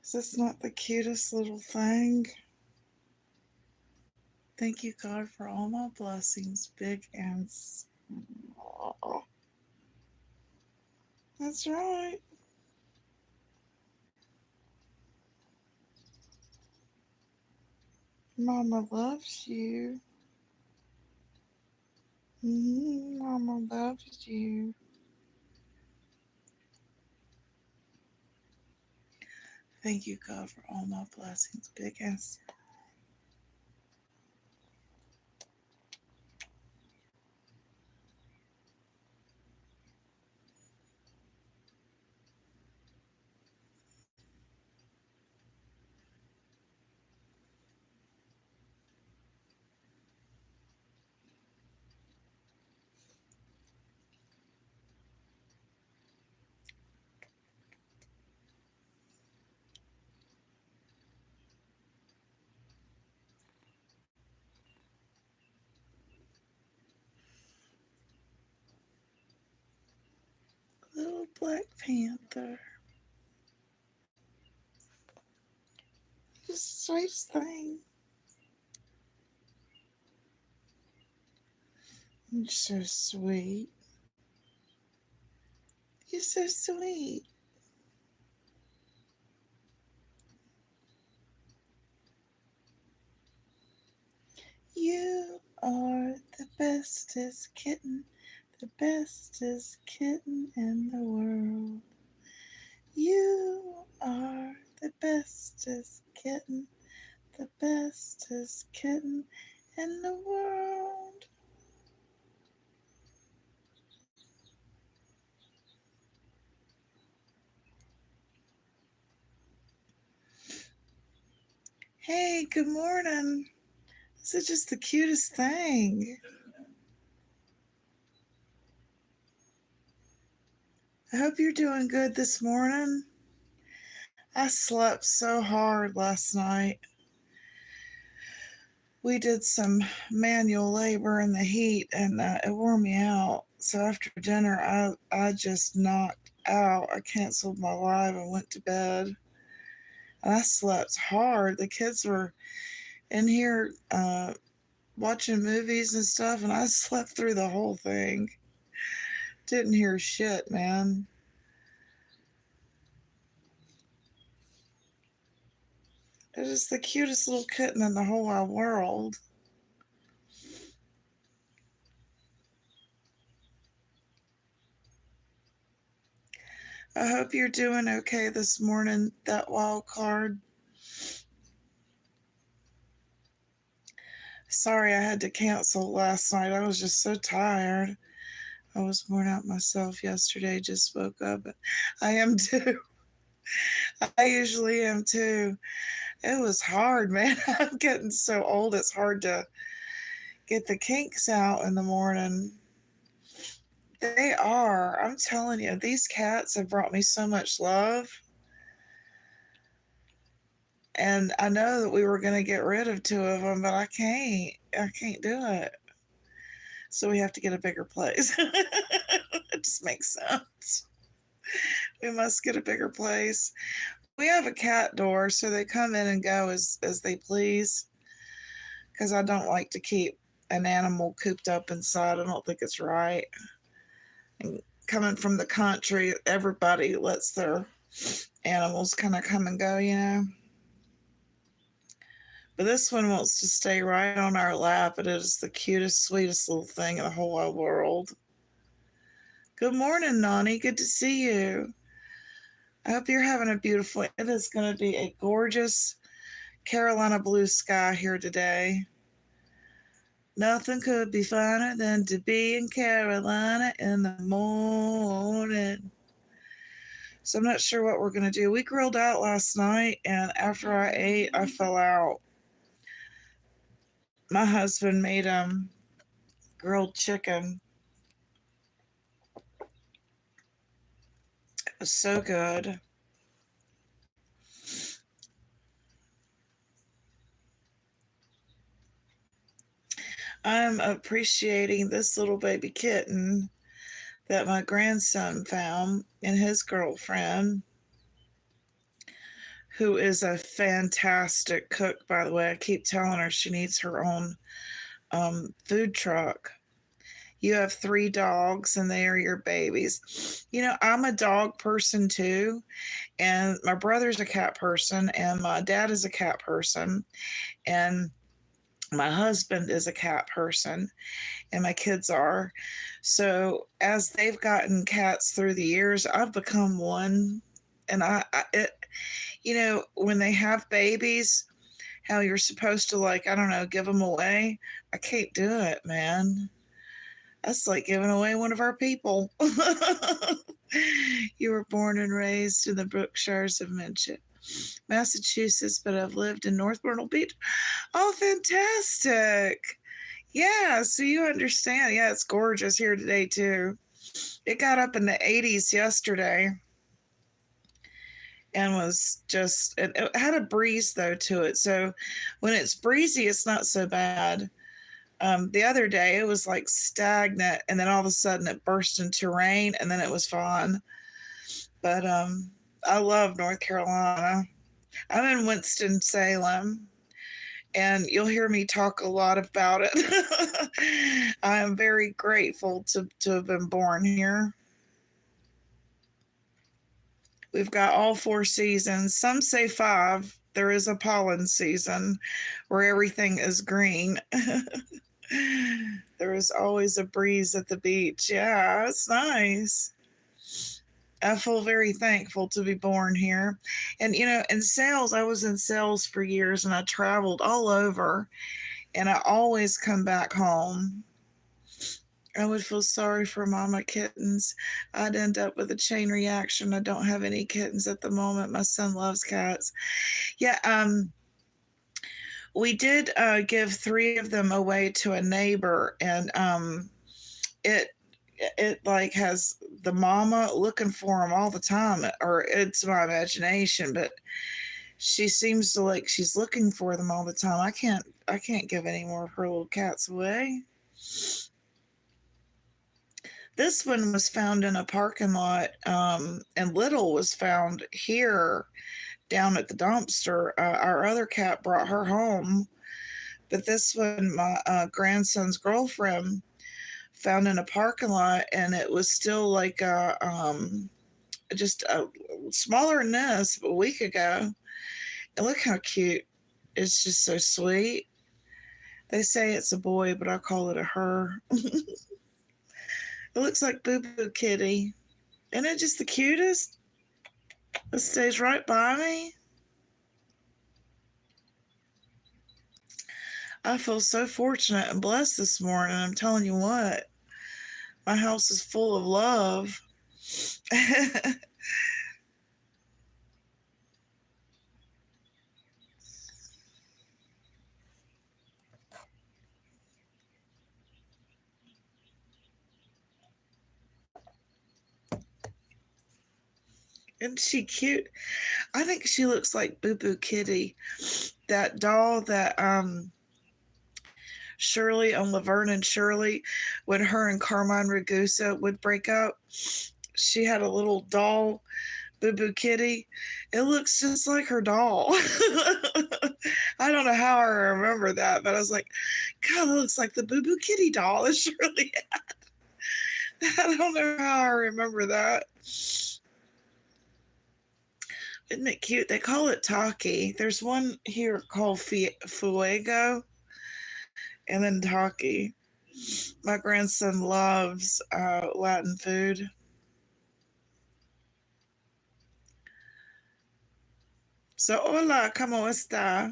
Is this not the cutest little thing? Thank you, God, for all my blessings, big and small. That's right. Mama loves you. Mama loves you. Thank you, God, for all my blessings, big and small. Little Black Panther. Just the sweetest thing. You're so sweet. You're so sweet. You are the bestest kitten, the bestest kitten in the world. You are the bestest kitten, the bestest kitten in the world. Hey, good morning. This is just the cutest thing. I hope you're doing good this morning. I slept so hard last night. We did some manual labor in the heat and it wore me out. So after dinner, I just knocked out. I canceled my live and went to bed. And I slept hard. The kids were in here watching movies and stuff, and I slept through the whole thing. Didn't hear shit, man. It is the cutest little kitten in the whole wide world. I hope you're doing okay this morning, that wild card. Sorry I had to cancel last night. I was just so tired. I was worn out myself yesterday, just woke up. I am too. I usually am too. It was hard, man. I'm getting so old, it's hard to get the kinks out in the morning. They are. I'm telling you, these cats have brought me so much love. And I know that we were going to get rid of two of them, but I can't. I can't do it. So we have to get a bigger place. It just makes sense. We must get a bigger place. We have a cat door, so they come in and go as they please. Because I don't like to keep an animal cooped up inside. I don't think it's right. And coming from the country, everybody lets their animals kind of come and go, you know. But this one wants to stay right on our lap. It is the cutest, sweetest little thing in the whole wide world. Good morning, Nani. Good to see you. I hope you're having a beautiful. It is going to be a gorgeous Carolina blue sky here today. Nothing could be finer than to be in Carolina in the morning. So I'm not sure what we're going to do. We grilled out last night, and after I ate, I fell out. My husband made grilled chicken. It was so good. I'm appreciating this little baby kitten that my grandson found and his girlfriend, who is a fantastic cook, by the way. I keep telling her she needs her own food truck. You have 3 dogs and they are your babies. You know, I'm a dog person too, and my brother's a cat person, and my dad is a cat person, and my husband is a cat person, and my kids are. So as they've gotten cats through the years, I've become one. And you know, when they have babies, how you're supposed to, like, I don't know, give them away. I can't do it, man. That's like giving away one of our people. You were born and raised in the Brookshires of Massachusetts, but I've lived in North Myrtle Beach. Oh, fantastic. Yeah, so you understand. Yeah, it's gorgeous here today, too. It got up in the 80s yesterday and was just, it had a breeze, though, to it. So when it's breezy, it's not so bad. The other day, it was like stagnant, and then all of a sudden it burst into rain, and then it was fine. But I love North Carolina. I'm in Winston-Salem, and you'll hear me talk a lot about it. I am very grateful to have been born here. We've got all 4 seasons. Some say 5. There is a pollen season where everything is green. There is always a breeze at the beach. Yeah, it's nice. I feel very thankful to be born here. And, you know, in sales, I was in sales for years, and I traveled all over, and I always come back home. I would feel sorry for mama kittens. I'd end up with a chain reaction. I don't have any kittens at the moment. My son loves cats. Yeah, we did give 3 of them away to a neighbor, and it like has the mama looking for them all the time, or it's my imagination, but she seems to, like, she's looking for them all the time. I can't give any more of her little cats away. This one was found in a parking lot, and Little was found here down at the dumpster. Our other cat brought her home, but this one, my grandson's girlfriend found in a parking lot, and it was still like just smaller than this a week ago. And look how cute. It's just so sweet. They say it's a boy, but I call it a her. It looks like Boo Boo Kitty. Isn't it just the cutest? It stays right by me. I feel so fortunate and blessed this morning. I'm telling you what, my house is full of love. Isn't she cute? I think she looks like Boo Boo Kitty, that doll that Shirley on Laverne and Shirley, when her and Carmine Ragusa would break up. She had a little doll, Boo Boo Kitty. It looks just like her doll. I don't know how I remember that, but I was like, God, it looks like the Boo Boo Kitty doll that Shirley had. I don't know how I remember that. Isn't it cute? They call it Taki. There's one here called Fuego and then Taki. My grandson loves Latin food. So, hola, ¿cómo está?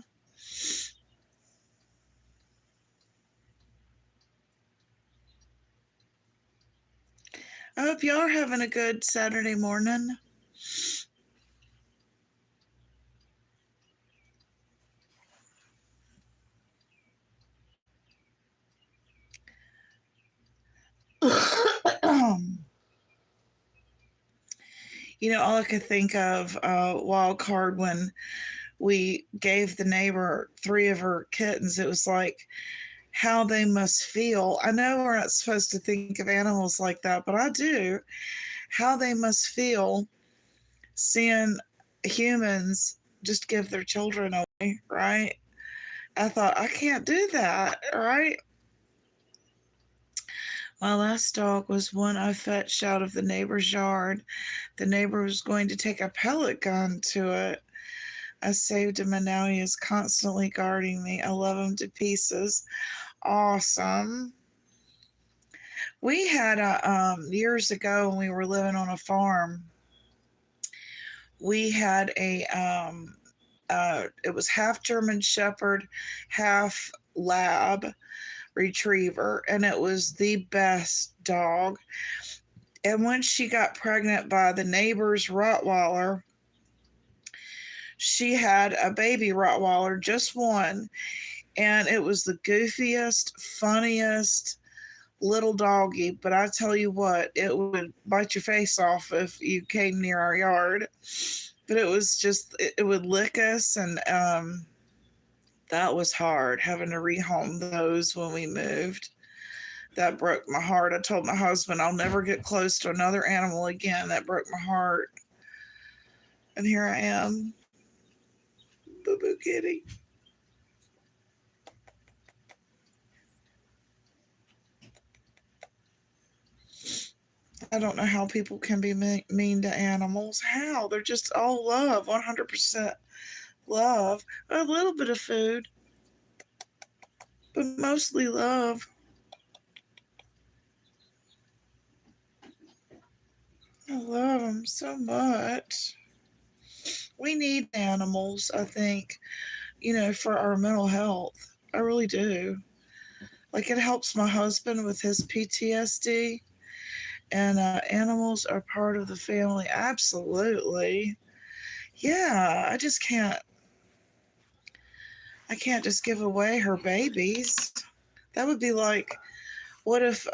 I hope y'all are having a good Saturday morning. All I could think of wild card when we gave the neighbor 3 of her kittens. It was like how they must feel. I know we're not supposed to think of animals like that, but I do. How they must feel seeing humans just give their children away, right? I thought, I can't do that, right? My last dog was one I fetched out of the neighbor's yard. The neighbor was going to take a pellet gun to it. I saved him, and now he is constantly guarding me. I love him to pieces. Awesome. We had years ago when we were living on a farm, we had it was half German Shepherd, half Lab Retriever, and it was the best dog. And when she got pregnant by the neighbor's Rottweiler, she had a baby Rottweiler, just one, and it was the goofiest, funniest little doggy. But I tell you what, it would bite your face off if you came near our yard. But it was just, it would lick us, and that was hard, having to rehome those when we moved. That broke my heart. I told my husband I'll never get close to another animal again. That broke my heart. And here I am. Boo Boo Kitty. I don't know how people can be mean to animals. How? They're just all love, 100% love. A little bit of food, but mostly love. I love them so much. We need animals, I think, for our mental health. I really do. Like, it helps my husband with his PTSD, and animals are part of the family. Absolutely. Yeah, I can't just give away her babies. That would be like, what if,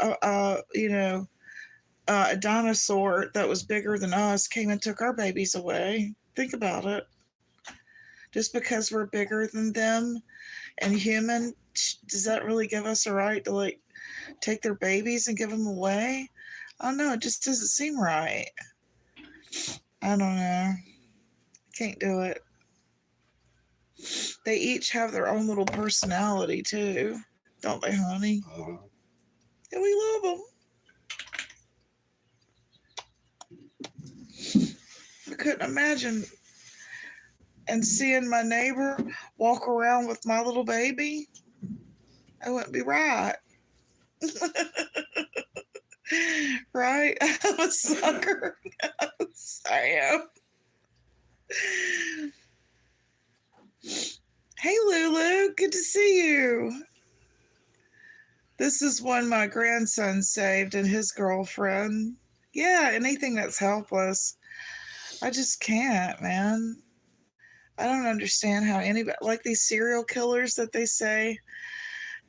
a dinosaur that was bigger than us came and took our babies away? Think about it. Just because we're bigger than them and human, does that really give us a right to like take their babies and give them away? I don't know. It just doesn't seem right. I don't know. Can't do it. They each have their own little personality too, don't they, honey? And we love them. couldn't imagine and seeing my neighbor walk around with my little baby. I wouldn't be right. Right? I'm a sucker. I am. Hey, Lulu. Good to see you. This is one my grandson saved and his girlfriend. Yeah, anything that's helpless. I just can't, man. I don't understand how anybody, like these serial killers that they say,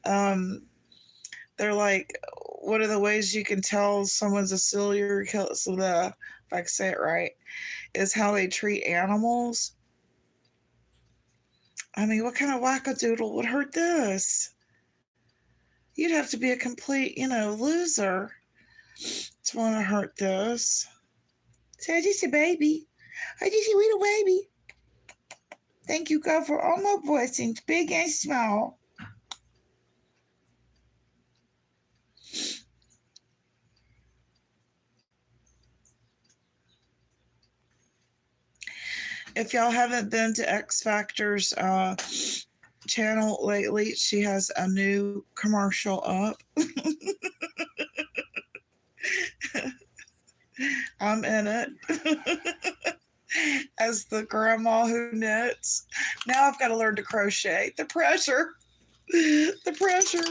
um, they're like, what are the ways you can tell someone's a serial killer? So if I can say it right, is how they treat animals. I mean, what kind of wackadoodle would hurt this? You'd have to be a complete, loser to want to hurt this. So I just a baby. I just a little baby. Thank you, God, for all my blessings, big and small. If y'all haven't been to X Factor's channel lately, she has a new commercial up. I'm in it as the grandma who knits. Now I've got to learn to crochet. The pressure. The pressure.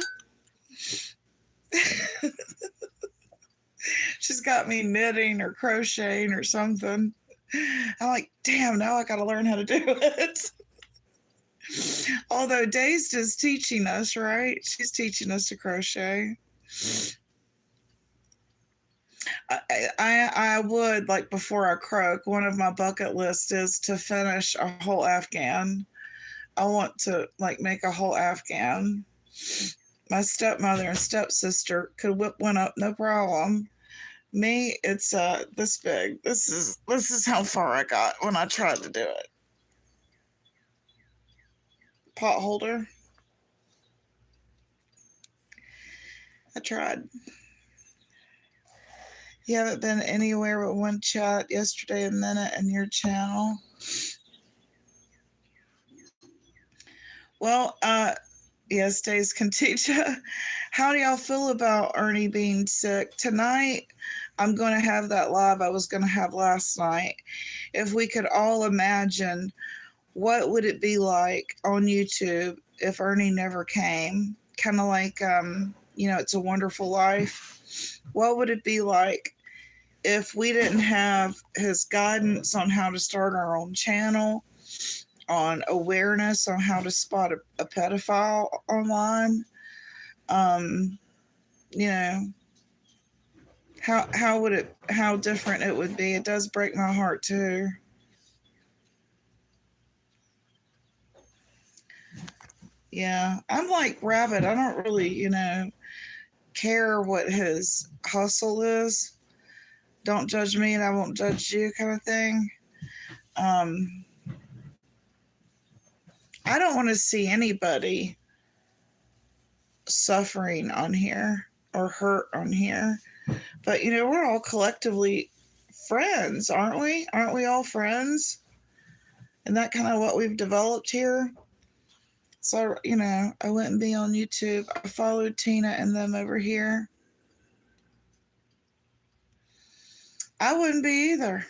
She's got me knitting or crocheting or something. I'm like, damn, now I got to learn how to do it. Although Dazed is teaching us, right? She's teaching us to crochet. I would, like, before I croak, one of my bucket lists is to finish a whole Afghan. I want to, like, make a whole Afghan. My stepmother and stepsister could whip one up, no problem. Me, it's this big. This is how far I got when I tried to do it. Pot holder. I tried. You haven't been anywhere but one chat yesterday, a minute, and your channel. Well, yes, days can teach you. How do y'all feel about Ernie being sick? Tonight, I'm going to have that live I was going to have last night. If we could all imagine, what would it be like on YouTube if Ernie never came? Kind of like, It's a Wonderful Life. What would it be like if we didn't have his guidance on how to start our own channel, on awareness on how to spot a pedophile online? How different it would be. It does break my heart too. Yeah, I'm like Rabbit. I don't really, care what his hustle is. Don't judge me and I won't judge you, kind of thing. I don't want to see anybody suffering on here or hurt on here. But, we're all collectively friends, aren't we? Aren't we all friends? And that kind of what we've developed here. So, I wouldn't be on YouTube. I followed Tina and them over here. I wouldn't be either.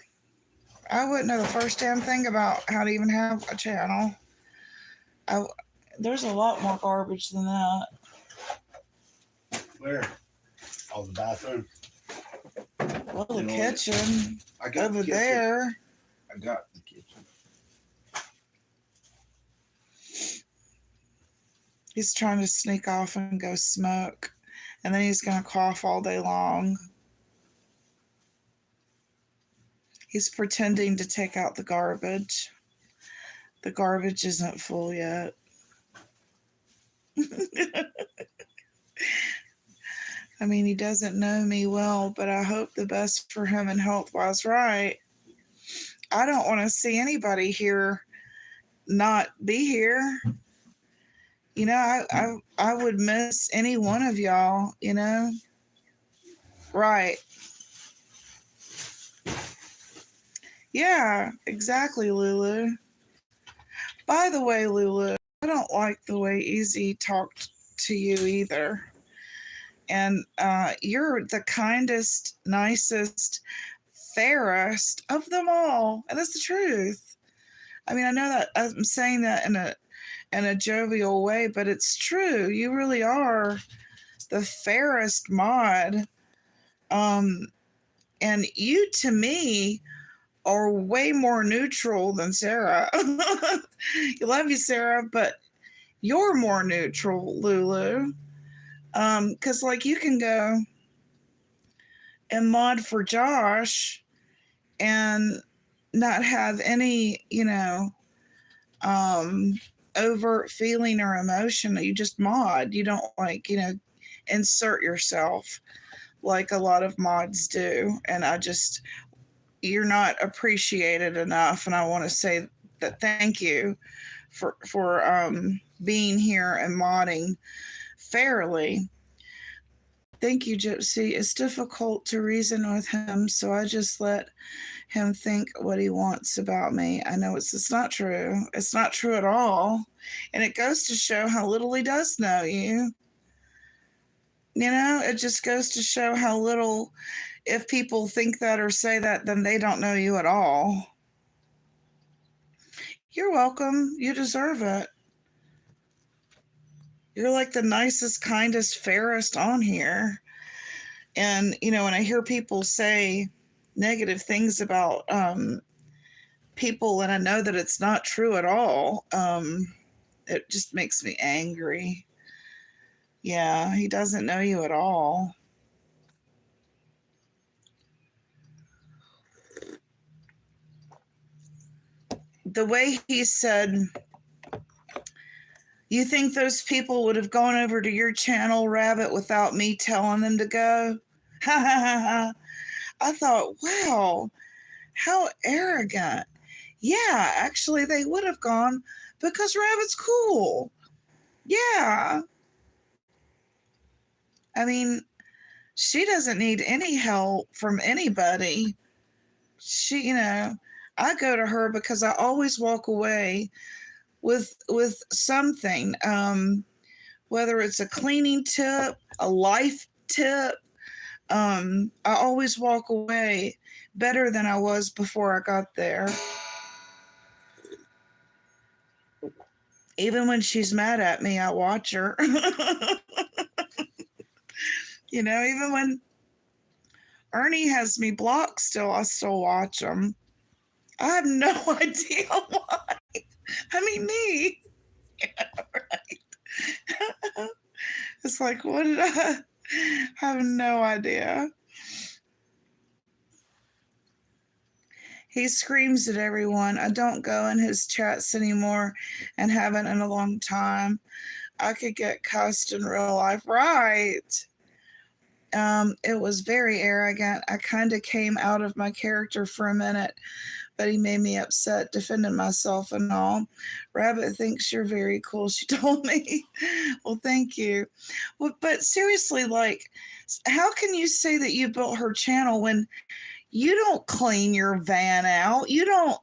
I wouldn't know the first damn thing about how to even have a channel. There's a lot more garbage than that. Where? Oh, the bathroom. Well, the kitchen. I got over the kitchen. There. I got the kitchen. He's trying to sneak off and go smoke, and then he's going to cough all day long. He's pretending to take out the garbage. The garbage isn't full yet. I mean, he doesn't know me well, but I hope the best for him and health-wise, right? I don't want to see anybody here not be here. I would miss any one of y'all, Right. Yeah, exactly, Lulu. By the way, Lulu, I don't like the way Easy talked to you either. And you're the kindest, nicest, fairest of them all. And that's the truth. I mean, I know that I'm saying that in a jovial way, but it's true. You really are the fairest mod. Um, and you, to me, are way more neutral than Sarah. You love you, Sarah, but you're more neutral, Lulu. Because like you can go and mod for Josh and not have any, um, overt feeling or emotion. You just mod. You don't like, insert yourself like a lot of mods do. And you're not appreciated enough. And I want to say that thank you for being here and modding fairly. Thank you, Gypsy. It's difficult to reason with him, so I just let him think what he wants about me. I know it's not true. It's not true at all. And it goes to show how little he does know you. It just goes to show how little, if people think that or say that, then they don't know you at all. You're welcome. You deserve it. You're like the nicest, kindest, fairest on here. And, when I hear people say negative things about people and I know that it's not true at all, it just makes me angry. Yeah, he doesn't know you at all. The way he said, you think those people would have gone over to your channel, Rabbit, without me telling them to go? Ha ha ha ha. I thought, wow, how arrogant. Yeah, actually, they would have gone because Rabbit's cool. Yeah. I mean, she doesn't need any help from anybody. I go to her because I always walk away with something, whether it's a cleaning tip, a life tip. I always walk away better than I was before I got there. Even when she's mad at me, I watch her. Even when Ernie has me blocked still, I still watch him. I have no idea why. I mean, me. Yeah, right. It's like, what did I have no idea. He screams at everyone. I don't go in his chats anymore and haven't in a long time. I could get cussed in real life. Right. It was very arrogant. I kind of came out of my character for a minute, but he made me upset, defending myself and all. Rabbit thinks you're very cool, she told me. Well, thank you. Well, but seriously, like, how can you say that you built her channel when you don't clean your van out? You don't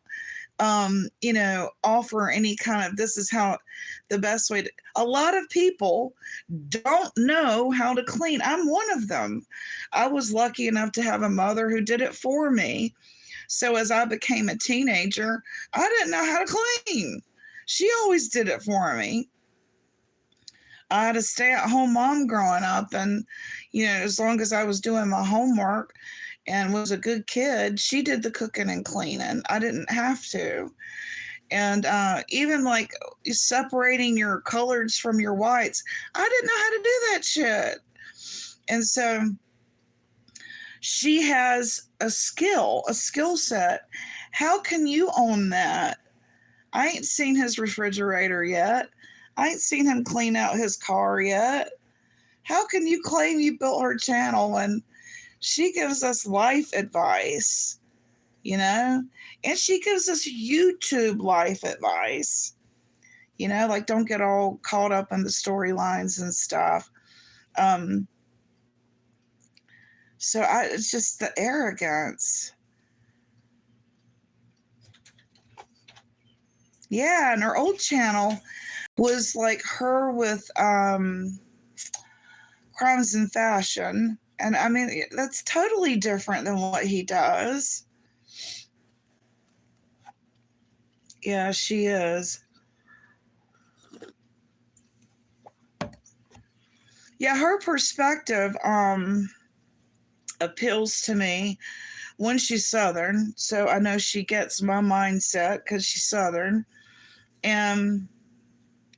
offer any kind of this is how the best way to. A lot of people don't know how to clean. I'm one of them. I was lucky enough to have a mother who did it for me. So as I became a teenager, I didn't know how to clean. She always did it for me. I had a stay-at-home mom growing up, and as long as I was doing my homework and was a good kid, she did the cooking and cleaning. I didn't have to. And even like separating your colors from your whites, I didn't know how to do that shit. And so she has a skill set. How can you own that? I ain't seen his refrigerator yet. I ain't seen him clean out his car yet. How can you claim you built her channel when she gives us life advice, and she gives us YouTube life advice, like don't get all caught up in the storylines and stuff. So it's just the arrogance. Yeah, and her old channel was like her with Crimes and Fashion. And I mean, that's totally different than what he does. Yeah, she is. Yeah, her perspective appeals to me when she's Southern. So I know she gets my mindset because she's Southern. And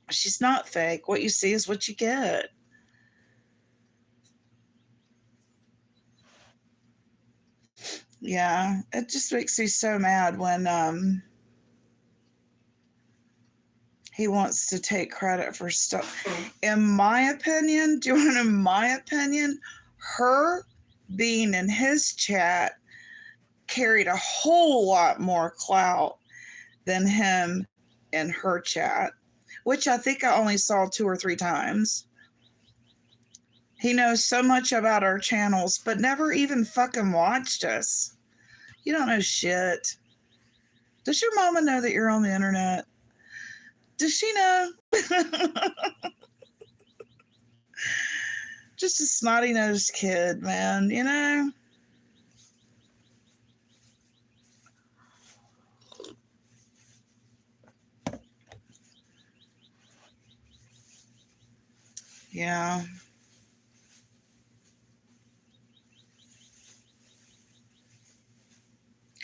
she's not fake. What you see is what you get. Yeah, it just makes me so mad when he wants to take credit for stuff. In my opinion, do you want to know my opinion? Her being in his chat carried a whole lot more clout than him in her chat, which I think I only saw 2 or 3 times. He knows so much about our channels, but never even fucking watched us. You don't know shit. Does your mama know that you're on the internet? Does she know? Just a snotty nosed kid, man, you know? Yeah.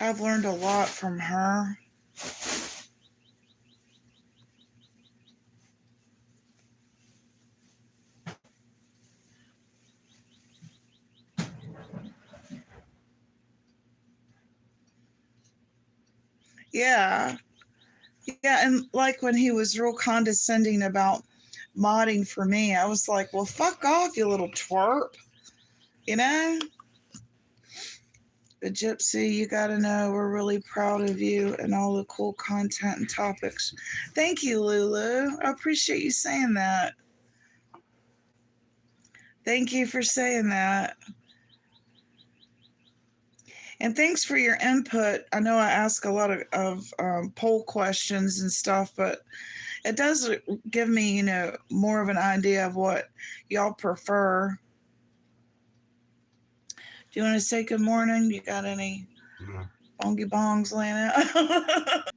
I've learned a lot from her. Yeah. Yeah. And like when he was real condescending about modding for me, I was like, well, fuck off, you little twerp. You know? But Gypsy, you got to know we're really proud of you and all the cool content and topics. Thank you, Lulu. I appreciate you saying that. Thank you for saying that. And thanks for your input. I know I ask a lot of poll questions and stuff, but it does give me, more of an idea of what y'all prefer. Do you want to say good morning? You got any bongy bongs laying out?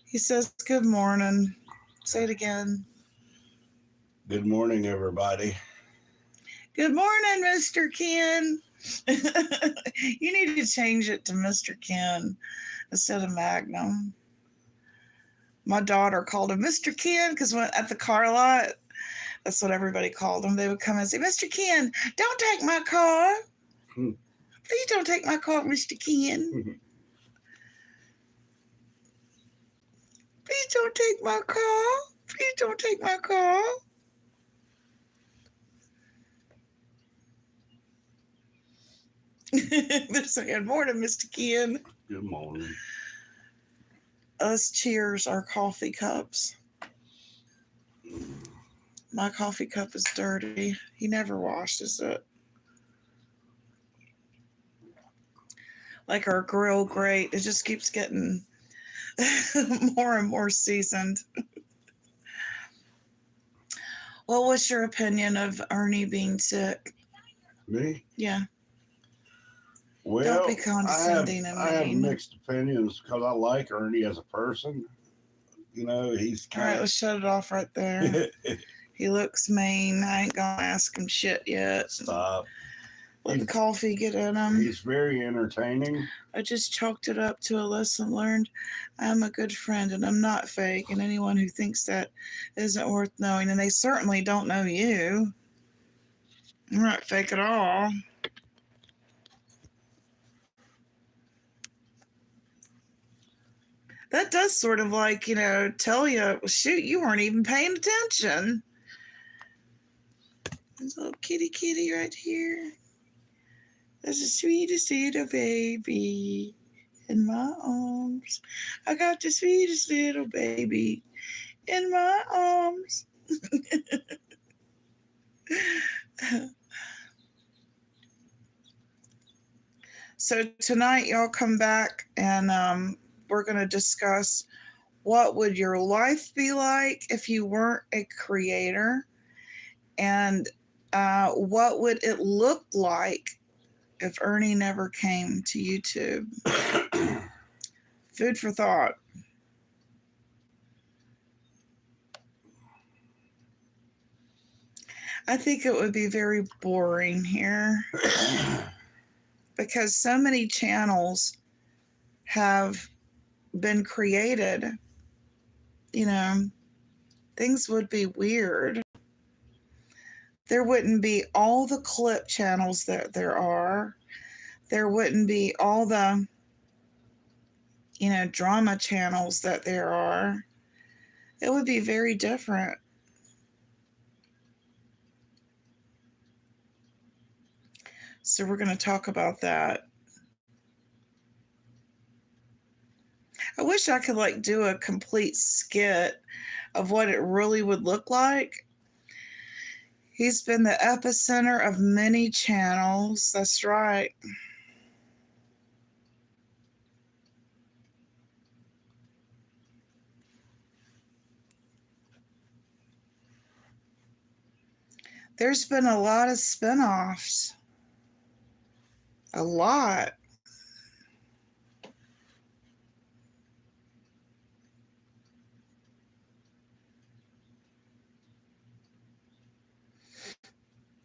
He says good morning. Say it again. Good morning, everybody. Good morning, Mr. Ken. You need to change it to Mr. Ken instead of Magnum. My daughter called him Mr. Ken because at the car lot, that's what everybody called him. They would come and say, Mr. Ken, don't take my car. Please don't take my car, Mr. Ken. Please don't take my car. Please don't take my car. They're saying, morning, Mr. Ken. Good morning. Us cheers our coffee cups. My coffee cup is dirty. He never washes it. Like our grill grate, it just keeps getting more and more seasoned. Well, what's your opinion of Ernie being sick? Me? Yeah. Well, Don't be condescending and I have mean. mixed opinions because I like Ernie as a person. He's All right, kind let's shut it off right there. He looks mean. I ain't gonna ask him shit yet. Stop. Let the coffee get in him. He's very entertaining. I just chalked it up to a lesson learned. I'm a good friend and I'm not fake, and anyone who thinks that isn't worth knowing, and they certainly don't know you. I'm not fake at all. That does sort of tell you, shoot, you weren't even paying attention. This little kitty right here. That's the sweetest little baby in my arms. I got the sweetest little baby in my arms. So tonight, y'all come back and we're going to discuss what would your life be like if you weren't a creator, and what would it look like if Ernie never came to YouTube? Food for thought. I think it would be very boring here because so many channels have been created. You know, things would be weird. There wouldn't be all the clip channels that there are. There wouldn't be all the, drama channels that there are. It would be very different. So we're going to talk about that. I wish I could do a complete skit of what it really would look like. He's been the epicenter of many channels. That's right. There's been a lot of spinoffs. A lot.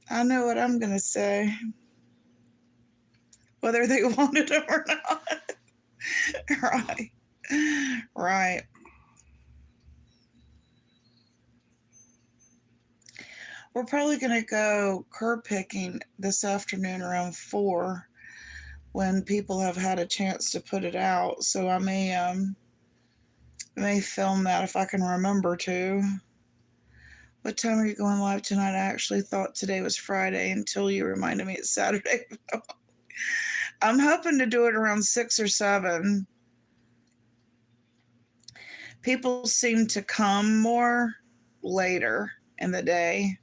I know what I'm going to say, whether they want it or not. Right. Right. We're probably going to go curb picking this afternoon around 4 when people have had a chance to put it out. So I may film that if I can remember to. What time are you going live tonight? I actually thought today was Friday until you reminded me it's Saturday. I'm hoping to do it around 6 or 7. People seem to come more later in the day,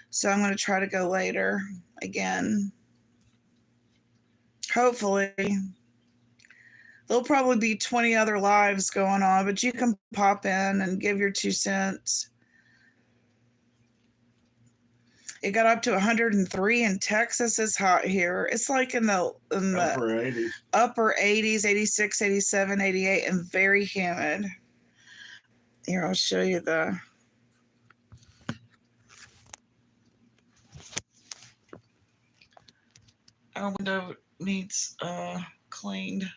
so I'm going to try to go later again. Hopefully. There'll probably be 20 other lives going on, but you can pop in and give your 2 cents. It got up to 103 in Texas. It's hot here. It's like in the upper 80s, 86, 87, 88, and very humid. Here, I'll show you our window needs cleaned.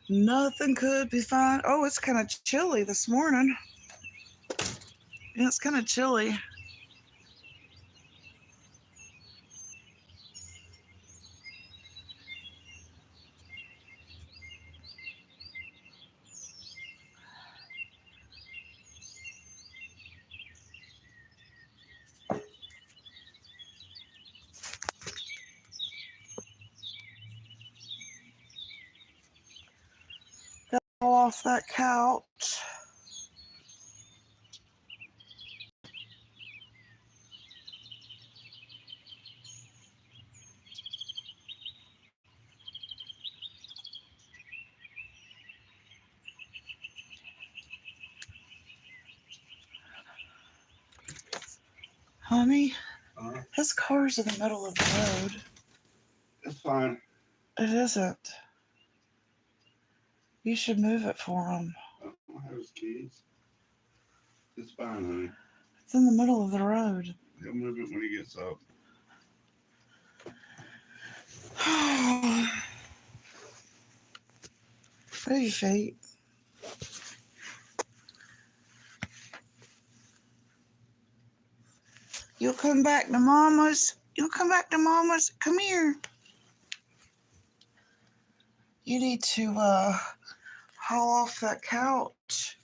Nothing could be fine. Oh, it's kind of chilly this morning. Yeah, it's kind of chilly. Got off that couch. Honey, his car's in the middle of the road. It's fine. It isn't. You should move it for him. I don't have his keys. It's fine, honey. It's in the middle of the road. He'll move it when he gets up. Move your feet. You'll come back to Mama's. You'll come back to Mama's. Come here. You need to haul off that couch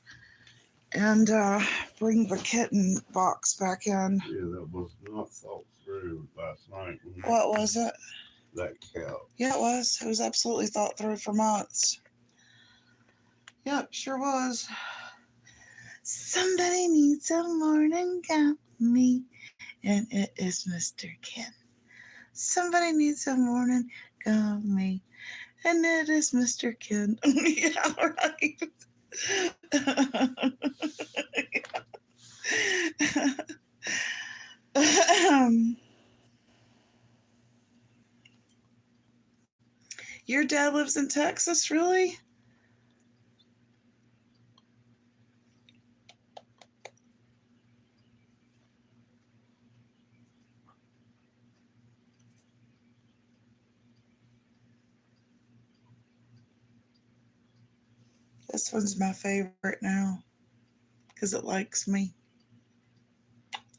and bring the kitten box back in. Yeah, that was not thought through last night. What was it? That couch. Yeah, it was. It was absolutely thought through for months. Yep, sure was. Somebody needs a morning company, and it is Mr. Ken. Somebody needs a morning company, and it is Mr. Ken. Yeah, right. Your dad lives in Texas, really? This one's my favorite now because it likes me.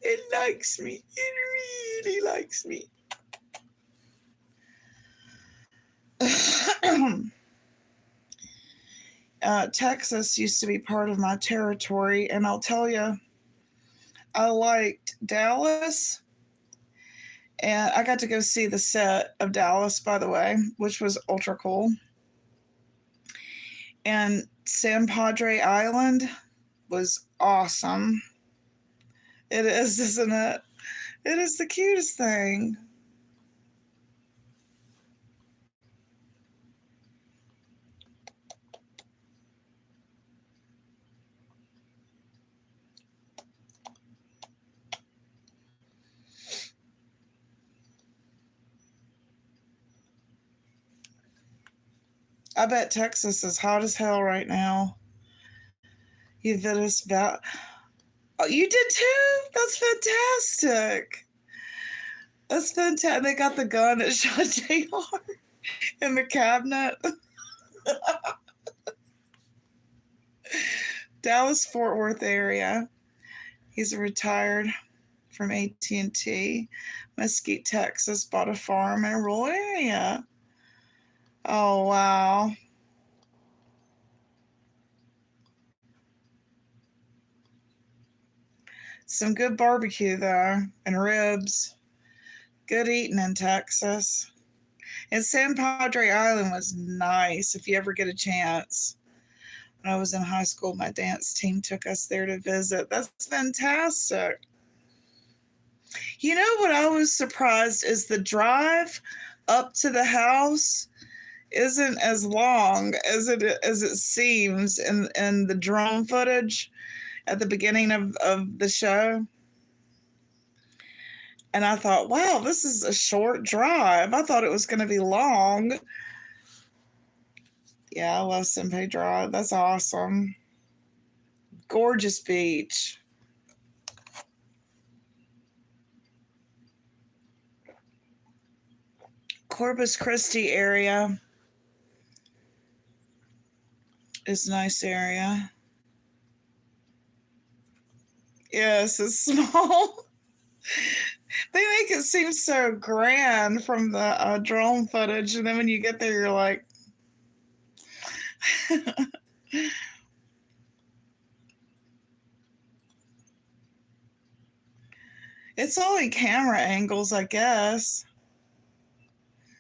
It likes me. It really likes me. Texas used to be part of my territory, and I'll tell you, I liked Dallas, and I got to go see the set of Dallas, by the way, which was ultra cool. And San Padre Island was awesome. It is, isn't it? It is the cutest thing. I bet Texas is hot as hell right now. You Venus Val. Oh, you did too? That's fantastic. That's fantastic. They got the gun that shot JR in the cabinet. Dallas Fort Worth area. He's retired from AT&T. Mesquite, Texas. Bought a farm in a rural area. Oh, wow. Some good barbecue, though, and ribs. Good eating in Texas. And San Padre Island was nice if you ever get a chance. When I was in high school, my dance team took us there to visit. That's fantastic. You know what I was surprised is the drive up to the house isn't as long as it seems in the drone footage at the beginning of the show. And I thought, wow, this is a short drive. I thought it was going to be long. Yeah, I love Senpei Drive. That's awesome. Gorgeous beach. Corpus Christi area is a nice area. Yes, it's small. They make it seem so grand from the drone footage, and then when you get there, you're like, it's only camera angles, I guess.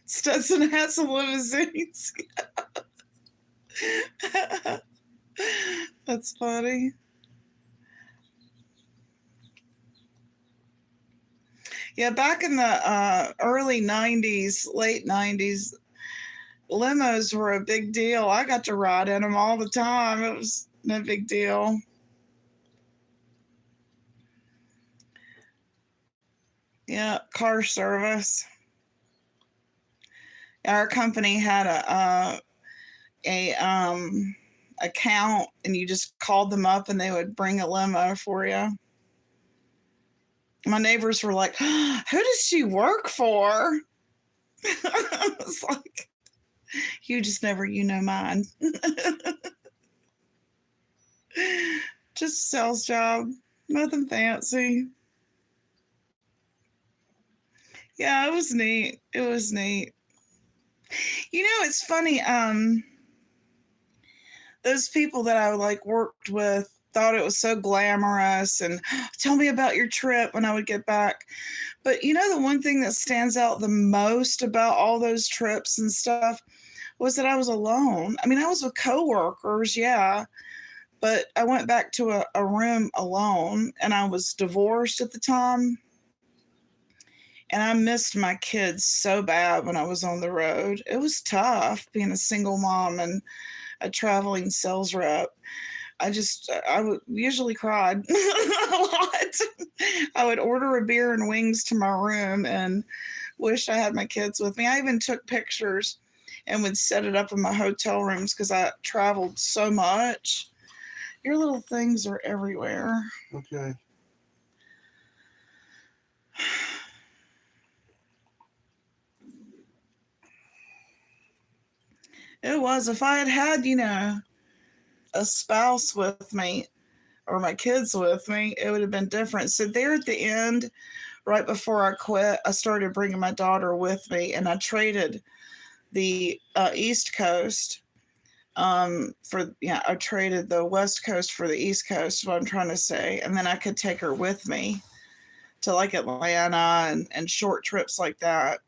Stetson has some limousines. That's funny. Yeah, back in the early 90s, late 90s, limos were a big deal. I got to ride in them all the time. It was no big deal. Yeah, car service. Our company had a account, and you just called them up, and they would bring a limo for you. My neighbors were like, "Who does she work for?" I was like, "You just never, mine." Just a sales job, nothing fancy. Yeah, it was neat. It was neat. It's funny. Those people that I worked with thought it was so glamorous and tell me about your trip when I would get back. But the one thing that stands out the most about all those trips and stuff was that I was alone. I mean, I was with coworkers, yeah, but I went back to a room alone, and I was divorced at the time. And I missed my kids so bad when I was on the road. It was tough being a single mom and a traveling sales rep. I would usually cried a lot. I would order a beer and wings to my room and wish I had my kids with me. I even took pictures and would set it up in my hotel rooms because I traveled so much. Your little things are everywhere. Okay. It was. If I had had, a spouse with me or my kids with me, it would have been different. So there at the end, right before I quit, I started bringing my daughter with me, and I traded the East Coast I traded the West Coast for the East Coast. What I'm trying to say, and then I could take her with me to like Atlanta and short trips like that.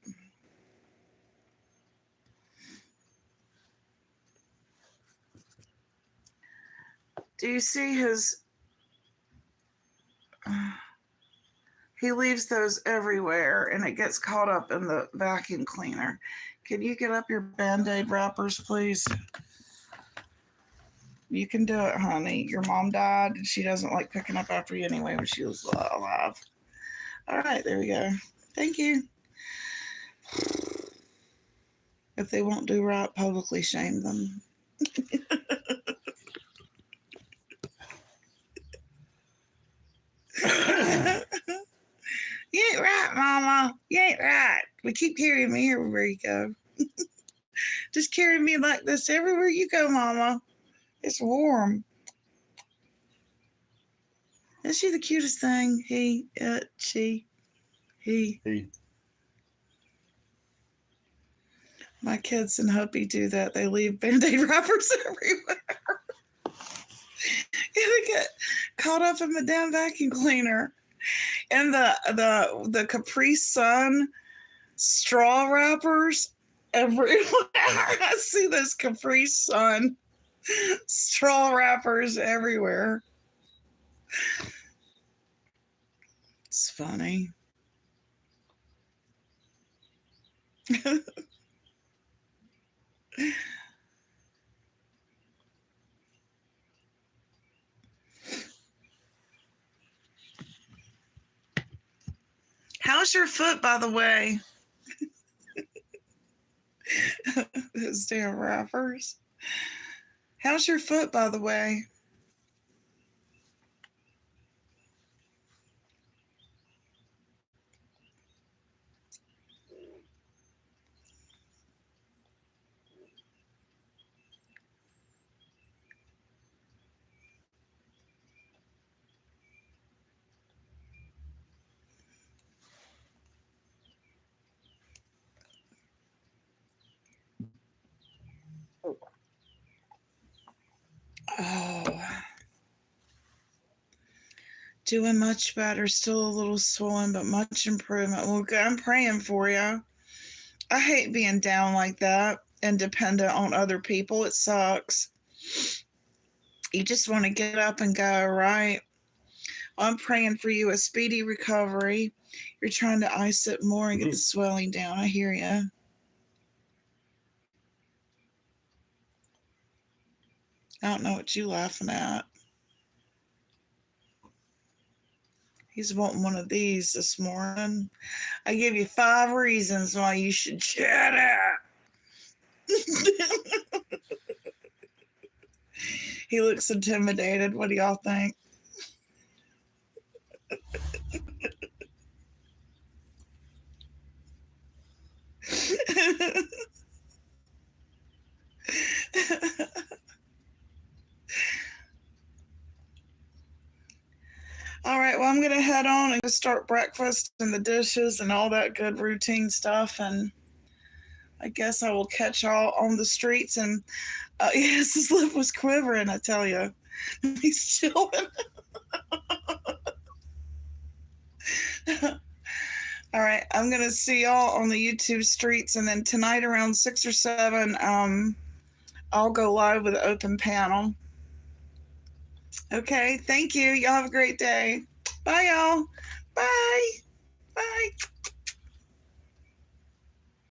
Do you see his? He leaves those everywhere, and it gets caught up in the vacuum cleaner. Can you get up your Band-Aid wrappers, please? You can do it, honey. Your mom died, and she doesn't like picking up after you anyway when she was alive. All right, there we go. Thank you. If they won't do right, publicly shame them. You ain't right, Mama. You ain't right. But keep carrying me everywhere you go. Just carry me like this everywhere you go, Mama. It's warm. Isn't she the cutest thing? He, it, she, he. My kids and hubby do that. They leave Band-Aid wrappers everywhere. They get caught up in the damn vacuum cleaner. And the Capri Sun straw wrappers everywhere. I see those Capri Sun straw wrappers everywhere. It's funny. How's your foot, by the way? Those damn wrappers. How's your foot, by the way? Oh, doing much better. Still a little swollen, but much improvement. Well, I'm praying for you. I hate being down like that and dependent on other people. It sucks. You just want to get up and go, right? I'm praying for you a speedy recovery. You're trying to ice it more and get the swelling down. I hear you. I don't know what you laughing at. He's wanting one of these this morning. I give you 5 reasons why you should shut up. He looks intimidated. What do y'all think? All right, well, I'm going to head on and start breakfast and the dishes and all that good routine stuff. And I guess I will catch y'all on the streets. And yes, his lip was quivering, I tell you. He's chilling. All right, I'm gonna see y'all on the YouTube streets, and then tonight around 6 or 7, I'll go live with an open panel. Okay, thank you. Y'all have a great day. Bye, y'all. Bye. Bye.